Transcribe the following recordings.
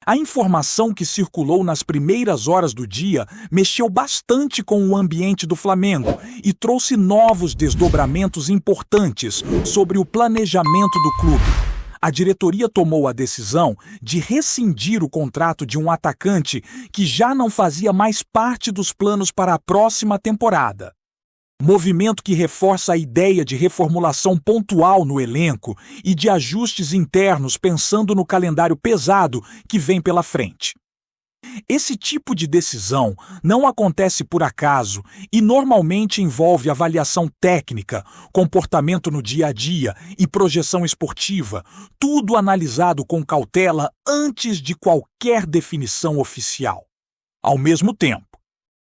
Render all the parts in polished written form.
A informação que circulou nas primeiras horas do dia mexeu bastante com o ambiente do Flamengo e trouxe novos desdobramentos importantes sobre o planejamento do clube. A diretoria tomou a decisão de rescindir o contrato de um atacante que já não fazia mais parte dos planos para a próxima temporada. Movimento que reforça a ideia de reformulação pontual no elenco e de ajustes internos pensando no calendário pesado que vem pela frente. Esse tipo de decisão não acontece por acaso e normalmente envolve avaliação técnica, comportamento no dia a dia e projeção esportiva, tudo analisado com cautela antes de qualquer definição oficial. Ao mesmo tempo,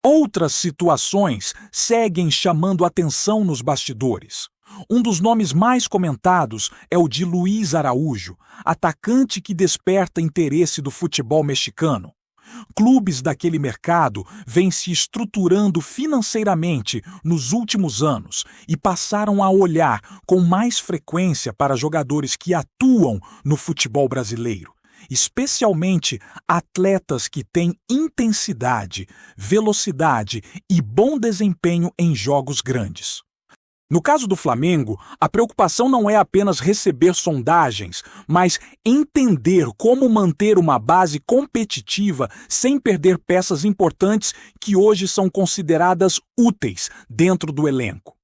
outras situações seguem chamando atenção nos bastidores. Um dos nomes mais comentados é o de Luiz Araújo, atacante que desperta interesse do futebol mexicano. Clubes daquele mercado vêm se estruturando financeiramente nos últimos anos e passaram a olhar com mais frequência para jogadores que atuam no futebol brasileiro, especialmente atletas que têm intensidade, velocidade e bom desempenho em jogos grandes. No caso do Flamengo, a preocupação não é apenas receber sondagens, mas entender como manter uma base competitiva sem perder peças importantes que hoje são consideradas úteis dentro do elenco.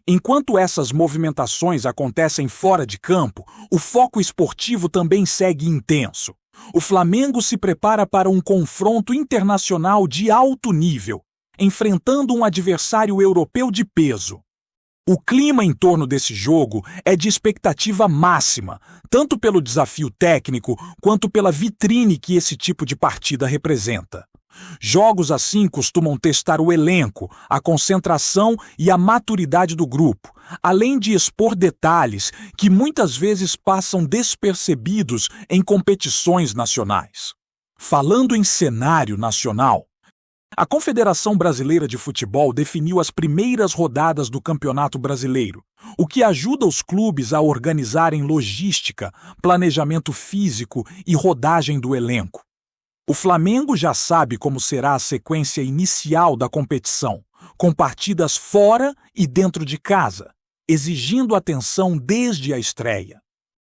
Enquanto essas movimentações acontecem fora de campo, o foco esportivo também segue intenso. O Flamengo se prepara para um confronto internacional de alto nível, enfrentando um adversário europeu de peso. O clima em torno desse jogo é de expectativa máxima, tanto pelo desafio técnico quanto pela vitrine que esse tipo de partida representa. Jogos assim costumam testar o elenco, a concentração e a maturidade do grupo, além de expor detalhes que muitas vezes passam despercebidos em competições nacionais. Falando em cenário nacional, a Confederação Brasileira de Futebol definiu as primeiras rodadas do Campeonato Brasileiro, o que ajuda os clubes a organizarem logística, planejamento físico e rodagem do elenco. O Flamengo já sabe como será a sequência inicial da competição, com partidas fora e dentro de casa, exigindo atenção desde a estreia.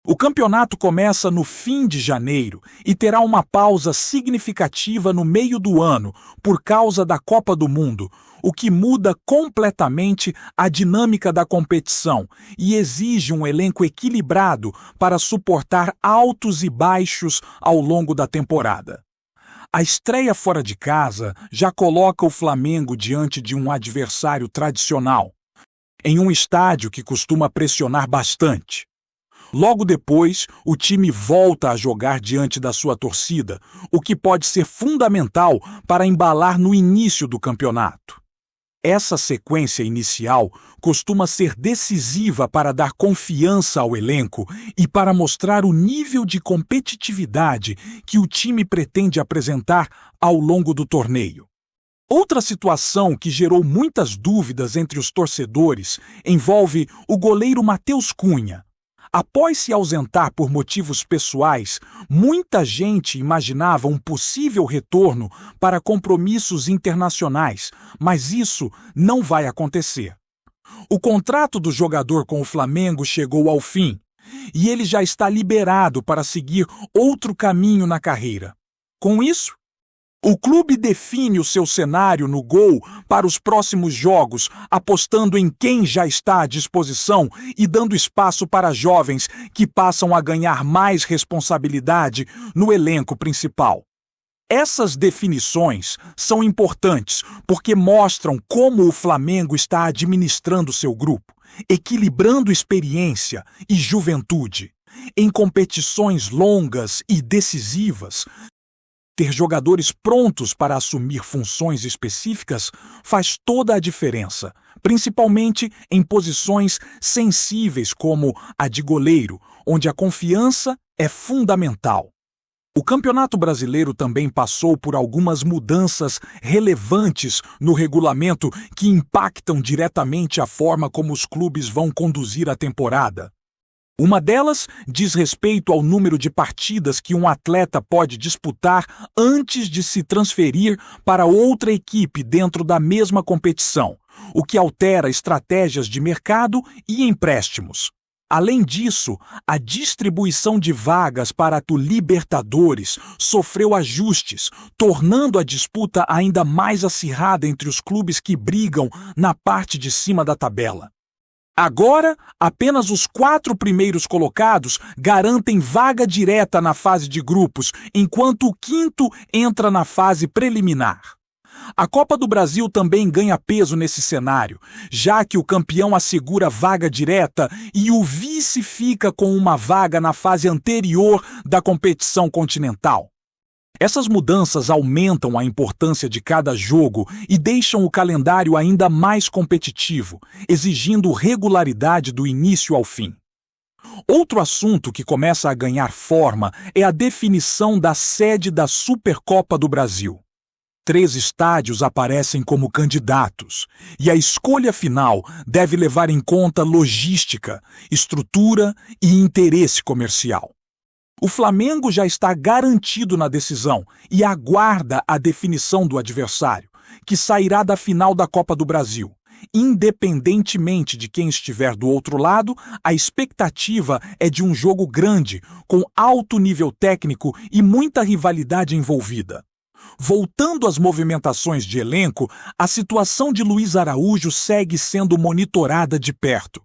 O campeonato começa no fim de janeiro e terá uma pausa significativa no meio do ano por causa da Copa do Mundo, o que muda completamente a dinâmica da competição e exige um elenco equilibrado para suportar altos e baixos ao longo da temporada. A estreia fora de casa já coloca o Flamengo diante de um adversário tradicional, em um estádio que costuma pressionar bastante. Logo depois, o time volta a jogar diante da sua torcida, o que pode ser fundamental para embalar no início do campeonato. Essa sequência inicial costuma ser decisiva para dar confiança ao elenco e para mostrar o nível de competitividade que o time pretende apresentar ao longo do torneio. Outra situação que gerou muitas dúvidas entre os torcedores envolve o goleiro Matheus Cunha. Após se ausentar por motivos pessoais, muita gente imaginava um possível retorno para compromissos internacionais, mas isso não vai acontecer. O contrato do jogador com o Flamengo chegou ao fim e ele já está liberado para seguir outro caminho na carreira. Com isso, o clube define o seu cenário no gol para os próximos jogos, apostando em quem já está à disposição e dando espaço para jovens que passam a ganhar mais responsabilidade no elenco principal. Essas definições são importantes porque mostram como o Flamengo está administrando seu grupo, equilibrando experiência e juventude. Em competições longas e decisivas, ter jogadores prontos para assumir funções específicas faz toda a diferença, principalmente em posições sensíveis como a de goleiro, onde a confiança é fundamental. O Campeonato Brasileiro também passou por algumas mudanças relevantes no regulamento que impactam diretamente a forma como os clubes vão conduzir a temporada. Uma delas diz respeito ao número de partidas que um atleta pode disputar antes de se transferir para outra equipe dentro da mesma competição, o que altera estratégias de mercado e empréstimos. Além disso, a distribuição de vagas para a Libertadores sofreu ajustes, tornando a disputa ainda mais acirrada entre os clubes que brigam na parte de cima da tabela. Agora, apenas os 4 primeiros colocados garantem vaga direta na fase de grupos, enquanto o 5º entra na fase preliminar. A Copa do Brasil também ganha peso nesse cenário, já que o campeão assegura vaga direta e o vice fica com uma vaga na fase anterior da competição continental. Essas mudanças aumentam a importância de cada jogo e deixam o calendário ainda mais competitivo, exigindo regularidade do início ao fim. Outro assunto que começa a ganhar forma é a definição da sede da Supercopa do Brasil. 3 estádios aparecem como candidatos, e a escolha final deve levar em conta logística, estrutura e interesse comercial. O Flamengo já está garantido na decisão e aguarda a definição do adversário, que sairá da final da Copa do Brasil. Independentemente de quem estiver do outro lado, a expectativa é de um jogo grande, com alto nível técnico e muita rivalidade envolvida. Voltando às movimentações de elenco, a situação de Luiz Araújo segue sendo monitorada de perto.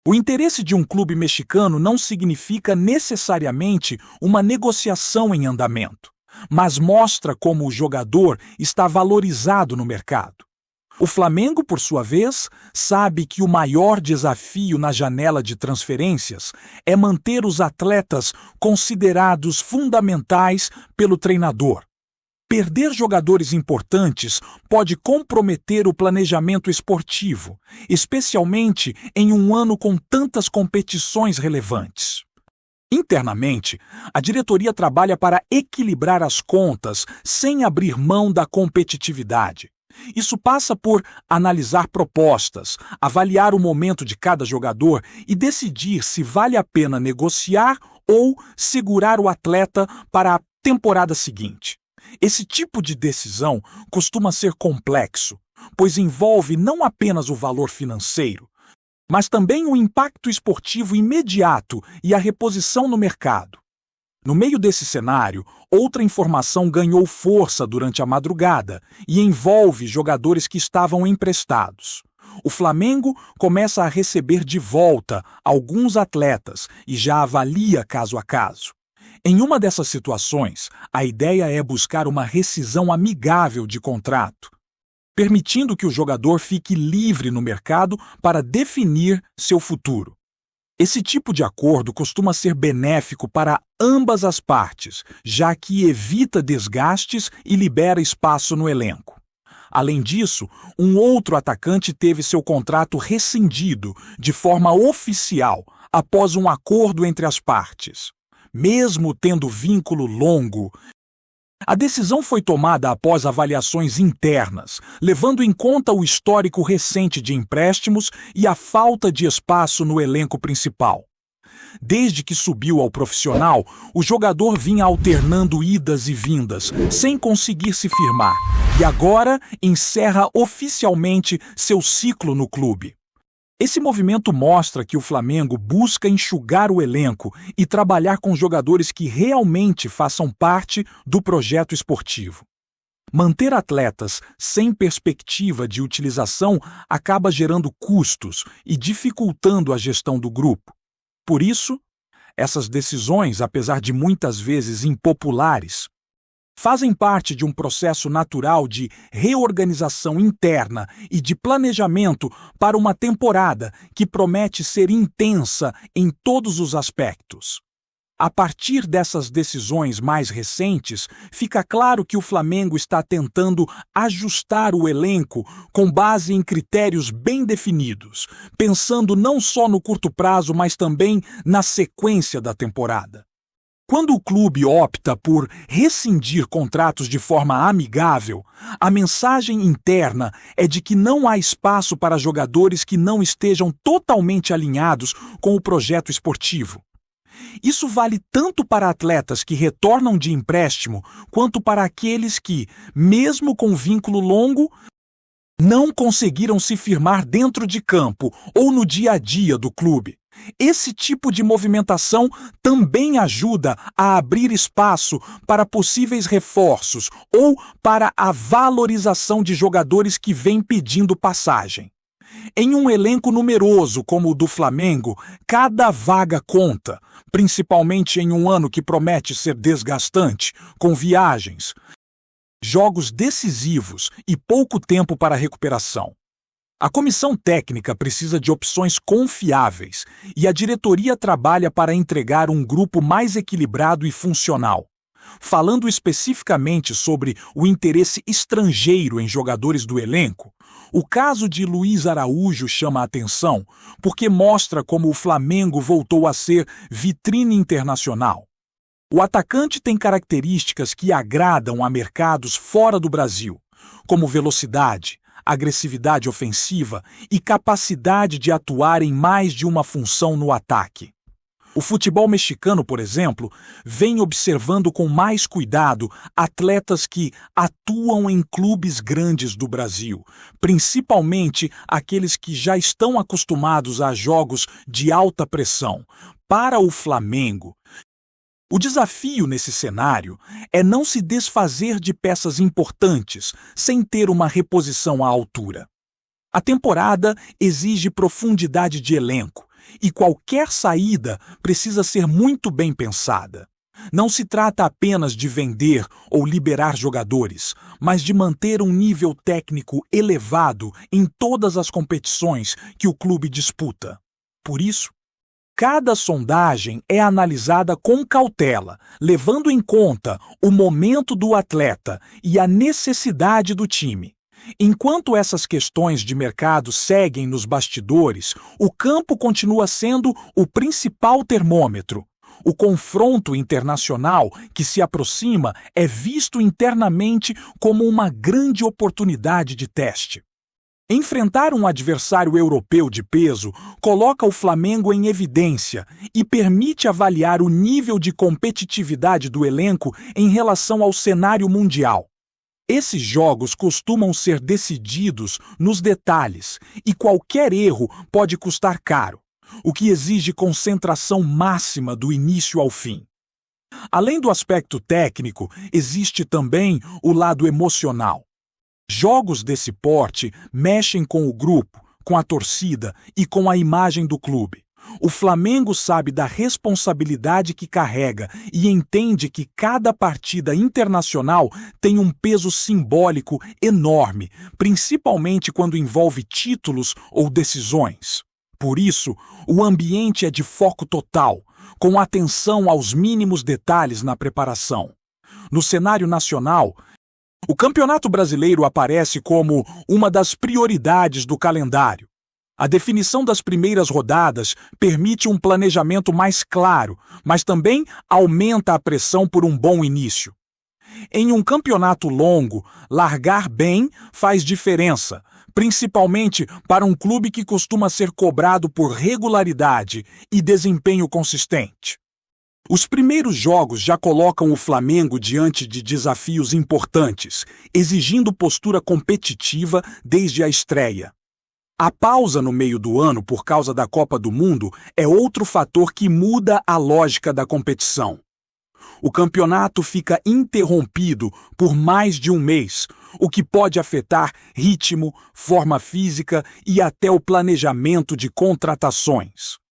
O interesse de um clube mexicano não significa necessariamente uma negociação em andamento, mas mostra como o jogador está valorizado no mercado. O Flamengo, por sua vez, sabe que o maior desafio na janela de transferências é manter os atletas considerados fundamentais pelo treinador. Perder jogadores importantes pode comprometer o planejamento esportivo, especialmente em um ano com tantas competições relevantes. Internamente, a diretoria trabalha para equilibrar as contas sem abrir mão da competitividade. Isso passa por analisar propostas, avaliar o momento de cada jogador e decidir se vale a pena negociar ou segurar o atleta para a temporada seguinte. Esse tipo de decisão costuma ser complexo, pois envolve não apenas o valor financeiro, mas também o impacto esportivo imediato e a reposição no mercado. No meio desse cenário, outra informação ganhou força durante a madrugada e envolve jogadores que estavam emprestados. O Flamengo começa a receber de volta alguns atletas e já avalia caso a caso. Em uma dessas situações, a ideia é buscar uma rescisão amigável de contrato, permitindo que o jogador fique livre no mercado para definir seu futuro. Esse tipo de acordo costuma ser benéfico para ambas as partes, já que evita desgastes e libera espaço no elenco. Além disso, um outro atacante teve seu contrato rescindido de forma oficial após um acordo entre as partes. Mesmo tendo vínculo longo, a decisão foi tomada após avaliações internas, levando em conta o histórico recente de empréstimos e a falta de espaço no elenco principal. Desde que subiu ao profissional, o jogador vinha alternando idas e vindas, sem conseguir se firmar, e agora encerra oficialmente seu ciclo no clube. Esse movimento mostra que o Flamengo busca enxugar o elenco e trabalhar com jogadores que realmente façam parte do projeto esportivo. Manter atletas sem perspectiva de utilização acaba gerando custos e dificultando a gestão do grupo. Por isso, essas decisões, apesar de muitas vezes impopulares, fazem parte de um processo natural de reorganização interna e de planejamento para uma temporada que promete ser intensa em todos os aspectos. A partir dessas decisões mais recentes, fica claro que o Flamengo está tentando ajustar o elenco com base em critérios bem definidos, pensando não só no curto prazo, mas também na sequência da temporada. Quando o clube opta por rescindir contratos de forma amigável, a mensagem interna é de que não há espaço para jogadores que não estejam totalmente alinhados com o projeto esportivo. Isso vale tanto para atletas que retornam de empréstimo, quanto para aqueles que, mesmo com vínculo longo, não conseguiram se firmar dentro de campo ou no dia a dia do clube. Esse tipo de movimentação também ajuda a abrir espaço para possíveis reforços ou para a valorização de jogadores que vêm pedindo passagem. Em um elenco numeroso como o do Flamengo, cada vaga conta, principalmente em um ano que promete ser desgastante, com viagens, jogos decisivos e pouco tempo para recuperação. A comissão técnica precisa de opções confiáveis e a diretoria trabalha para entregar um grupo mais equilibrado e funcional. Falando especificamente sobre o interesse estrangeiro em jogadores do elenco, o caso de Luiz Araújo chama a atenção porque mostra como o Flamengo voltou a ser vitrine internacional. O atacante tem características que agradam a mercados fora do Brasil, como velocidade, agressividade ofensiva e capacidade de atuar em mais de uma função no ataque. O futebol mexicano, por exemplo, vem observando com mais cuidado atletas que atuam em clubes grandes do Brasil, principalmente aqueles que já estão acostumados a jogos de alta pressão. Para o Flamengo, o desafio nesse cenário é não se desfazer de peças importantes sem ter uma reposição à altura. A temporada exige profundidade de elenco e qualquer saída precisa ser muito bem pensada. Não se trata apenas de vender ou liberar jogadores, mas de manter um nível técnico elevado em todas as competições que o clube disputa. Por isso, cada sondagem é analisada com cautela, levando em conta o momento do atleta e a necessidade do time. Enquanto essas questões de mercado seguem nos bastidores, o campo continua sendo o principal termômetro. O confronto internacional que se aproxima é visto internamente como uma grande oportunidade de teste. Enfrentar um adversário europeu de peso coloca o Flamengo em evidência e permite avaliar o nível de competitividade do elenco em relação ao cenário mundial. Esses jogos costumam ser decididos nos detalhes e qualquer erro pode custar caro, o que exige concentração máxima do início ao fim. Além do aspecto técnico, existe também o lado emocional. Jogos desse porte mexem com o grupo, com a torcida e com a imagem do clube. O Flamengo sabe da responsabilidade que carrega e entende que cada partida internacional tem um peso simbólico enorme, principalmente quando envolve títulos ou decisões. Por isso, o ambiente é de foco total, com atenção aos mínimos detalhes na preparação. No cenário nacional, o Campeonato Brasileiro aparece como uma das prioridades do calendário. A definição das primeiras rodadas permite um planejamento mais claro, mas também aumenta a pressão por um bom início. Em um campeonato longo, largar bem faz diferença, principalmente para um clube que costuma ser cobrado por regularidade e desempenho consistente. Os primeiros jogos já colocam o Flamengo diante de desafios importantes, exigindo postura competitiva desde a estreia. A pausa no meio do ano por causa da Copa do Mundo é outro fator que muda a lógica da competição. O campeonato fica interrompido por mais de um mês, o que pode afetar ritmo, forma física e até o planejamento de contratações.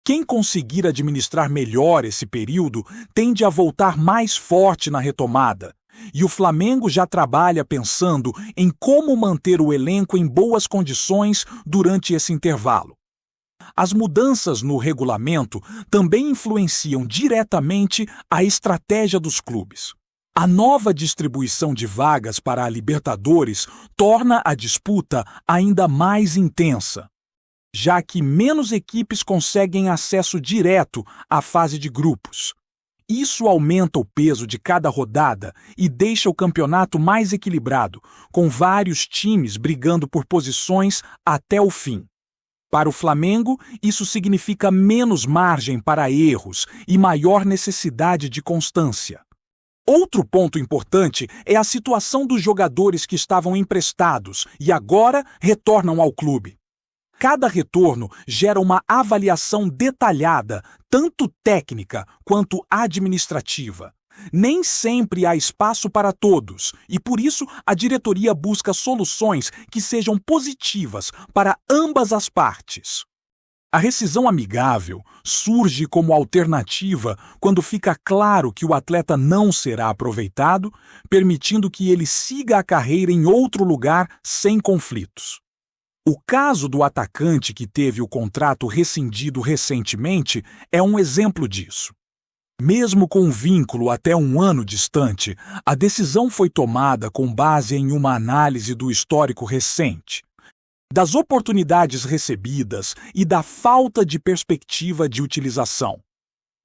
Quem conseguir administrar melhor esse período tende a voltar mais forte na retomada. E o Flamengo já trabalha pensando em como manter o elenco em boas condições durante esse intervalo. As mudanças no regulamento também influenciam diretamente a estratégia dos clubes. A nova distribuição de vagas para a Libertadores torna a disputa ainda mais intensa, já que menos equipes conseguem acesso direto à fase de grupos. Isso aumenta o peso de cada rodada e deixa o campeonato mais equilibrado, com vários times brigando por posições até o fim. Para o Flamengo, isso significa menos margem para erros e maior necessidade de constância. Outro ponto importante é a situação dos jogadores que estavam emprestados e agora retornam ao clube. Cada retorno gera uma avaliação detalhada, tanto técnica quanto administrativa. Nem sempre há espaço para todos, e por isso a diretoria busca soluções que sejam positivas para ambas as partes. A rescisão amigável surge como alternativa quando fica claro que o atleta não será aproveitado, permitindo que ele siga a carreira em outro lugar sem conflitos. O caso do atacante que teve o contrato rescindido recentemente é um exemplo disso. Mesmo com um vínculo até um ano distante, a decisão foi tomada com base em uma análise do histórico recente, das oportunidades recebidas e da falta de perspectiva de utilização.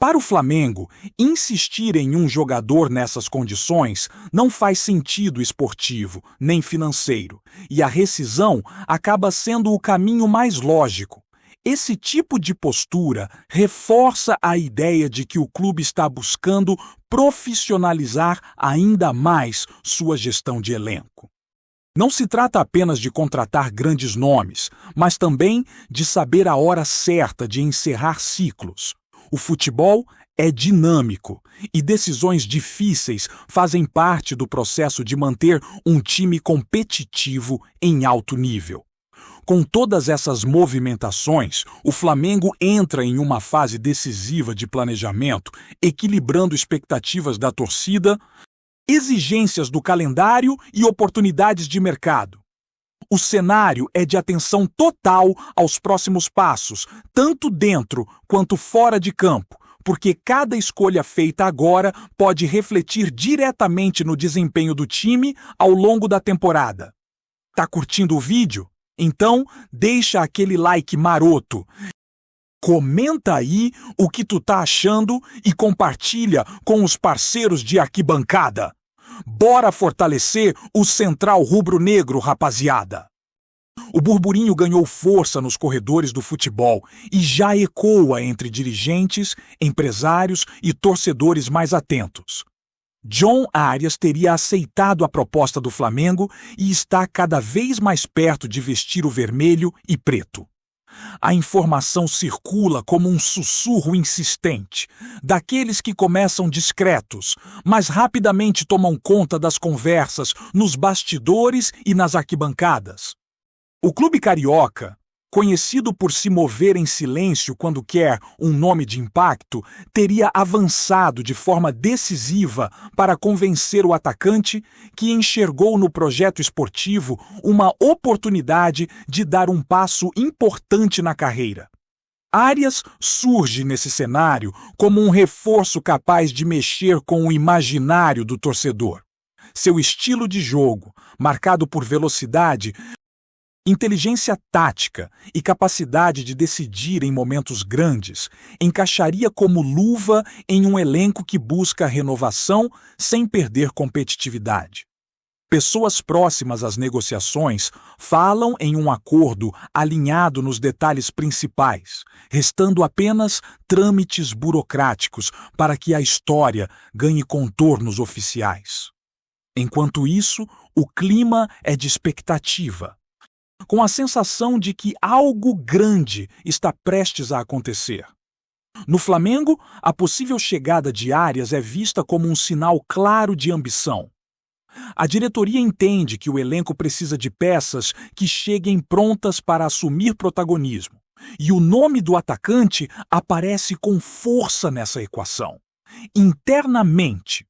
Para o Flamengo, insistir em um jogador nessas condições não faz sentido esportivo nem financeiro, e a rescisão acaba sendo o caminho mais lógico. Esse tipo de postura reforça a ideia de que o clube está buscando profissionalizar ainda mais sua gestão de elenco. Não se trata apenas de contratar grandes nomes, mas também de saber a hora certa de encerrar ciclos. O futebol é dinâmico e decisões difíceis fazem parte do processo de manter um time competitivo em alto nível. Com todas essas movimentações, o Flamengo entra em uma fase decisiva de planejamento, equilibrando expectativas da torcida, exigências do calendário e oportunidades de mercado. O cenário é de atenção total aos próximos passos, tanto dentro quanto fora de campo, porque cada escolha feita agora pode refletir diretamente no desempenho do time ao longo da temporada. Tá curtindo o vídeo? Então, deixa aquele like maroto. Comenta aí o que tu tá achando e compartilha com os parceiros de arquibancada. Bora fortalecer o Central Rubro-Negro, rapaziada! O burburinho ganhou força nos corredores do futebol e já ecoa entre dirigentes, empresários e torcedores mais atentos. John Arias teria aceitado a proposta do Flamengo e está cada vez mais perto de vestir o vermelho e preto. A informação circula como um sussurro insistente, daqueles que começam discretos, mas rapidamente tomam conta das conversas nos bastidores e nas arquibancadas. O clube carioca, conhecido por se mover em silêncio quando quer um nome de impacto, teria avançado de forma decisiva para convencer o atacante, que enxergou no projeto esportivo uma oportunidade de dar um passo importante na carreira. Arias surge nesse cenário como um reforço capaz de mexer com o imaginário do torcedor. Seu estilo de jogo, marcado por velocidade, inteligência tática e capacidade de decidir em momentos grandes, encaixaria como luva em um elenco que busca renovação sem perder competitividade. Pessoas próximas às negociações falam em um acordo alinhado nos detalhes principais, restando apenas trâmites burocráticos para que a história ganhe contornos oficiais. Enquanto isso, o clima é de expectativa, com a sensação de que algo grande está prestes a acontecer. No Flamengo, a possível chegada de Arias é vista como um sinal claro de ambição. A diretoria entende que o elenco precisa de peças que cheguem prontas para assumir protagonismo, e o nome do atacante aparece com força nessa equação. Internamente,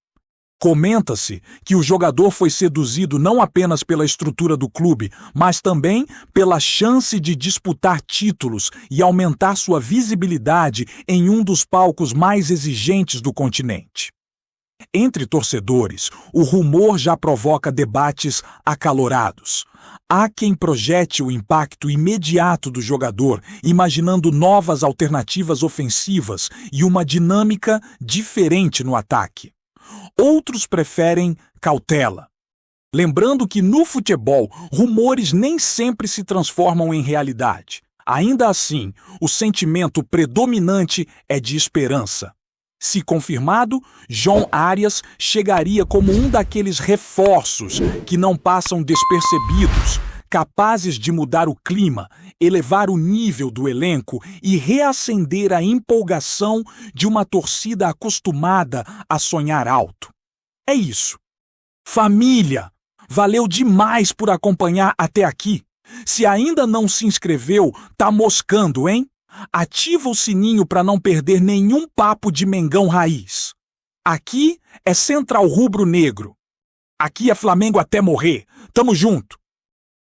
comenta-se que o jogador foi seduzido não apenas pela estrutura do clube, mas também pela chance de disputar títulos e aumentar sua visibilidade em um dos palcos mais exigentes do continente. Entre torcedores, o rumor já provoca debates acalorados. Há quem projete o impacto imediato do jogador, imaginando novas alternativas ofensivas e uma dinâmica diferente no ataque. Outros preferem cautela. Lembrando que no futebol, rumores nem sempre se transformam em realidade. Ainda assim, o sentimento predominante é de esperança. Se confirmado, John Arias chegaria como um daqueles reforços que não passam despercebidos, capazes de mudar o clima, elevar o nível do elenco e reacender a empolgação de uma torcida acostumada a sonhar alto. É isso. Família, valeu demais por acompanhar até aqui. Se ainda não se inscreveu, tá moscando, hein? Ativa o sininho para não perder nenhum papo de Mengão Raiz. Aqui é Central Rubro Negro. Aqui é Flamengo até morrer. Tamo junto.